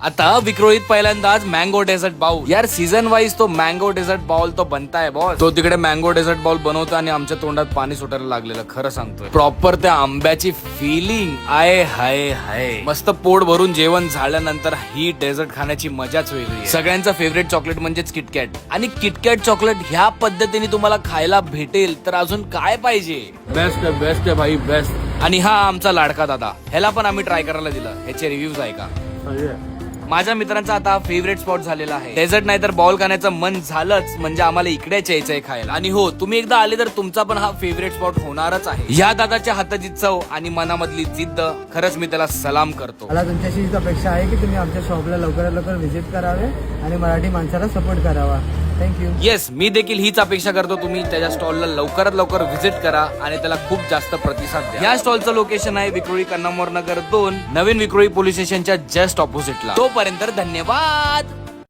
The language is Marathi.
आता विक्रोळीत पहिल्यांदाच मँगो डेझर्ट बाउल. यार सीझन वाईज तो मँगो डेझर्ट बाउल तो बनताय बॉस. तो तिकडे मँगो डेझर्ट बाउल बनवतो आणि आमच्या तोंडात पाणी सुटायला लागलेलं, खरं सांगतोय. प्रॉपर त्या आंब्याची फिलिंग आय हाय हाय. मस्त पोट भरून जेवण झाल्यानंतर ही डेझर्ट खाण्याची मजाच वेगळी आहे. सगळ्यांचा फेवरेट चॉकलेट म्हणजेच किटकॅट. आणि किटकॅट चॉकलेट ह्या पद्धतीने तुम्हाला खायला भेटेल तर अजून काय पाहिजे. बेस्ट आहे भाई, बेस्ट. आणि हा आमचा लाडका दादा, ह्याला पण आम्ही ट्राय करायला दिलं. ह्याचे रिव्ह्यूज ऐका. माझ्या मित्रांचा आता फेवरेट स्पॉट झालेला आहे. डेझर्ट नाही तर बाउल खाण्याचं मन झालंच म्हणजे आम्हाला इकडेच यायचंय खायला. आणि हो, तुम्ही एकदा आले तर तुमचा पण हा फेवरेट स्पॉट होणारच आहे. या दादाच्या हाताची चव आणि मनामधली जिद्द, खरंच मी त्याला सलाम करतो. मला तुमच्याशी हीच अपेक्षा आहे की तुम्ही आमच्या शॉपला लवकरात लवकर व्हिजिट करावे आणि मराठी माणसाला सपोर्ट करावा. थँक्यू. येस, मी देखील हीच अपेक्षा करतो. तुम्ही त्याच्या स्टॉलला लवकरात लवकर व्हिजिट करा आणि त्याला खूप जास्त प्रतिसाद द्या. या स्टॉलचं लोकेशन आहे विक्रोळी कन्नमोर नगर 2, नवीन विक्रोळी पोलीस स्टेशनच्या जस्ट ऑपोजिटला. तोपर्यंत धन्यवाद.